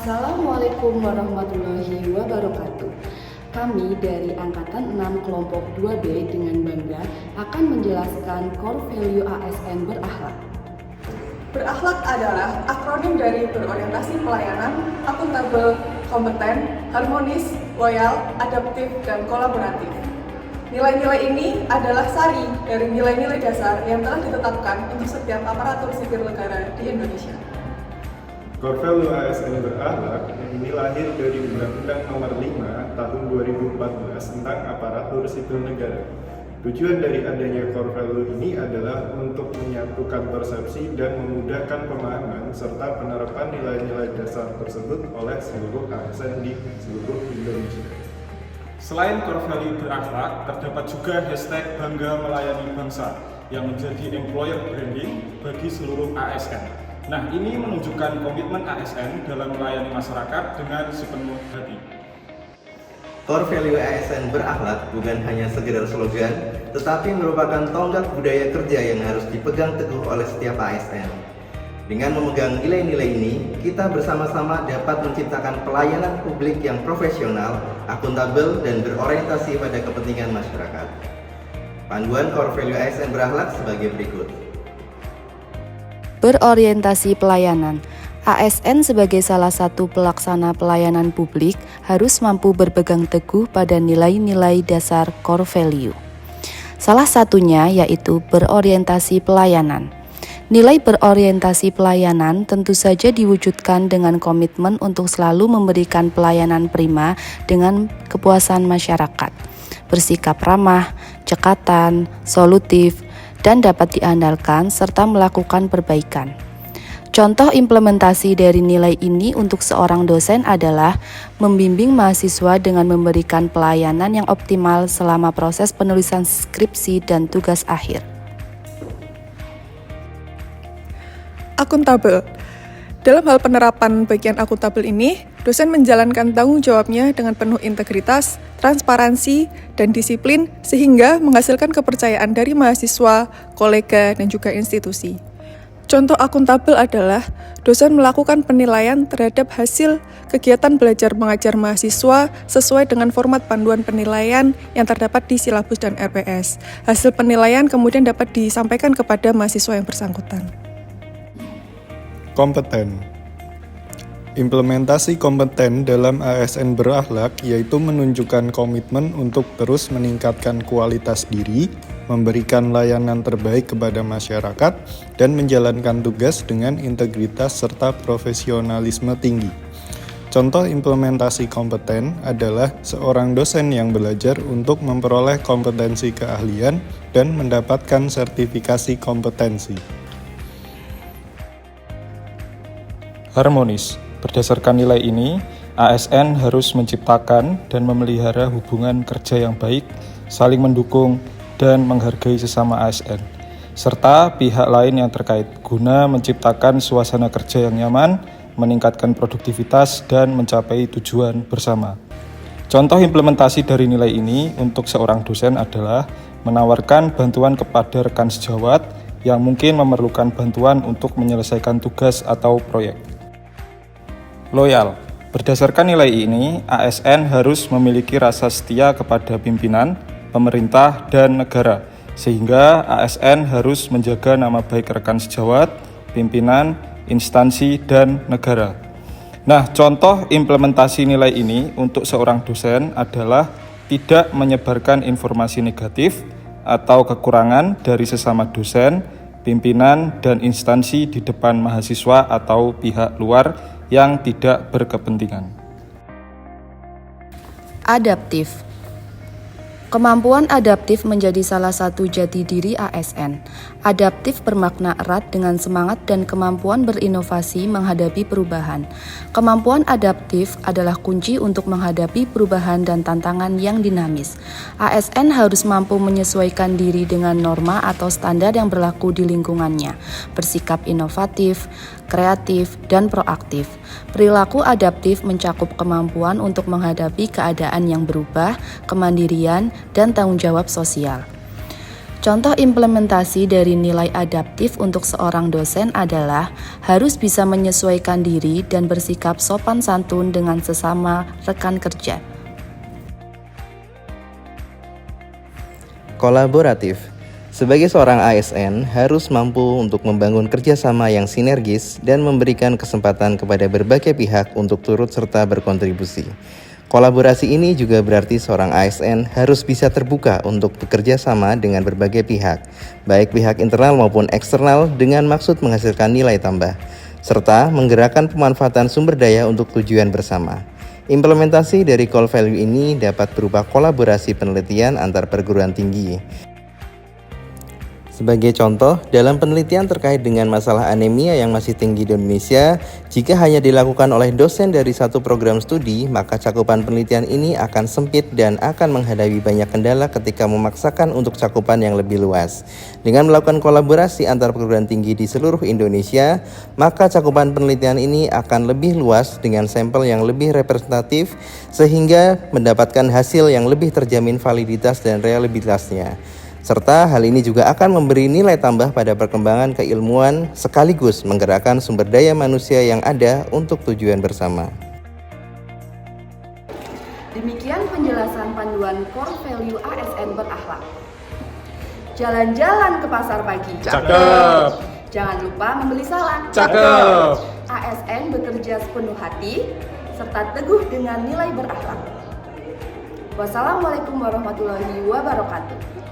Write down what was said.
Assalamualaikum warahmatullahi wabarakatuh. Kami dari Angkatan 6 Kelompok 2B dengan bangga akan menjelaskan core value ASN berakhlak. Berakhlak adalah akronim dari berorientasi pelayanan, akuntabel, kompeten, harmonis, loyal, adaptif, dan kolaboratif. Nilai-nilai ini adalah sari dari nilai-nilai dasar yang telah ditetapkan untuk setiap aparatur sipil negara di Indonesia. Core value ASN berakhlak ini lahir dari Undang-Undang Nomor 5 Tahun 2014 tentang Aparatur Sipil Negara. Tujuan dari adanya core value ini adalah untuk menyatukan persepsi dan memudahkan pemahaman serta penerapan nilai-nilai dasar tersebut oleh seluruh ASN di seluruh Indonesia. Selain core value berakhlak, terdapat juga hashtag Bangga Melayani Bangsa yang menjadi employer branding bagi seluruh ASN. Nah, ini menunjukkan komitmen ASN dalam melayani masyarakat dengan sepenuh hati. Core value ASN berakhlak bukan hanya sekedar slogan, tetapi merupakan tonggak budaya kerja yang harus dipegang teguh oleh setiap ASN. Dengan memegang nilai-nilai ini, kita bersama-sama dapat menciptakan pelayanan publik yang profesional, akuntabel, dan berorientasi pada kepentingan masyarakat. Panduan core value ASN berakhlak sebagai berikut. Berorientasi pelayanan. ASN sebagai salah satu pelaksana pelayanan publik harus mampu berpegang teguh pada nilai-nilai dasar core value. Salah satunya yaitu berorientasi pelayanan. Nilai berorientasi pelayanan tentu saja diwujudkan dengan komitmen untuk selalu memberikan pelayanan prima dengan kepuasan masyarakat, bersikap ramah, cekatan, solutif, dan dapat diandalkan serta melakukan perbaikan. Contoh implementasi dari nilai ini untuk seorang dosen adalah membimbing mahasiswa dengan memberikan pelayanan yang optimal selama proses penulisan skripsi dan tugas akhir. Akuntabel. Dalam hal penerapan bagian akuntabel ini, dosen menjalankan tanggung jawabnya dengan penuh integritas, transparansi, dan disiplin sehingga menghasilkan kepercayaan dari mahasiswa, kolega, dan juga institusi. Contoh akuntabel adalah dosen melakukan penilaian terhadap hasil kegiatan belajar mengajar mahasiswa sesuai dengan format panduan penilaian yang terdapat di silabus dan RPS. Hasil penilaian kemudian dapat disampaikan kepada mahasiswa yang bersangkutan. Kompeten. Implementasi kompeten dalam ASN berakhlak yaitu menunjukkan komitmen untuk terus meningkatkan kualitas diri, memberikan layanan terbaik kepada masyarakat, dan menjalankan tugas dengan integritas serta profesionalisme tinggi. Contoh implementasi kompeten adalah seorang dosen yang belajar untuk memperoleh kompetensi keahlian dan mendapatkan sertifikasi kompetensi. Harmonis. Berdasarkan nilai ini, ASN harus menciptakan dan memelihara hubungan kerja yang baik, saling mendukung, dan menghargai sesama ASN, serta pihak lain yang terkait guna menciptakan suasana kerja yang nyaman, meningkatkan produktivitas, dan mencapai tujuan bersama. Contoh implementasi dari nilai ini untuk seorang dosen adalah menawarkan bantuan kepada rekan sejawat yang mungkin memerlukan bantuan untuk menyelesaikan tugas atau proyek. Loyal. Berdasarkan nilai ini, ASN harus memiliki rasa setia kepada pimpinan, pemerintah, dan negara, sehingga ASN harus menjaga nama baik rekan sejawat, pimpinan, instansi, dan negara. Nah, contoh implementasi nilai ini untuk seorang dosen adalah tidak menyebarkan informasi negatif atau kekurangan dari sesama dosen, pimpinan, dan instansi di depan mahasiswa atau pihak luar yang tidak berkepentingan. Adaptif. Kemampuan adaptif menjadi salah satu jati diri ASN. Adaptif bermakna erat dengan semangat dan kemampuan berinovasi menghadapi perubahan. Kemampuan adaptif adalah kunci untuk menghadapi perubahan dan tantangan yang dinamis. ASN harus mampu menyesuaikan diri dengan norma atau standar yang berlaku di lingkungannya, bersikap inovatif, kreatif, dan proaktif. Perilaku adaptif mencakup kemampuan untuk menghadapi keadaan yang berubah, kemandirian, dan tanggung jawab sosial. Contoh implementasi dari nilai adaptif untuk seorang dosen adalah harus bisa menyesuaikan diri dan bersikap sopan santun dengan sesama rekan kerja. Kolaboratif. Sebagai seorang ASN, harus mampu untuk membangun kerjasama yang sinergis dan memberikan kesempatan kepada berbagai pihak untuk turut serta berkontribusi. Kolaborasi ini juga berarti seorang ASN harus bisa terbuka untuk bekerja sama dengan berbagai pihak, baik pihak internal maupun eksternal dengan maksud menghasilkan nilai tambah, serta menggerakkan pemanfaatan sumber daya untuk tujuan bersama. Implementasi dari core value ini dapat berupa kolaborasi penelitian antar perguruan tinggi. Sebagai contoh, dalam penelitian terkait dengan masalah anemia yang masih tinggi di Indonesia, jika hanya dilakukan oleh dosen dari satu program studi, maka cakupan penelitian ini akan sempit dan akan menghadapi banyak kendala ketika memaksakan untuk cakupan yang lebih luas. Dengan melakukan kolaborasi antar perguruan tinggi di seluruh Indonesia, maka cakupan penelitian ini akan lebih luas dengan sampel yang lebih representatif, sehingga mendapatkan hasil yang lebih terjamin validitas dan reliabilitasnya. Serta hal ini juga akan memberi nilai tambah pada perkembangan keilmuan sekaligus menggerakkan sumber daya manusia yang ada untuk tujuan bersama. Demikian penjelasan panduan core value ASN berakhlak. Jalan-jalan ke pasar pagi. Cakep. Jangan lupa membeli salad. Cakep. ASN bekerja sepenuh hati serta teguh dengan nilai berakhlak. Wassalamualaikum warahmatullahi wabarakatuh.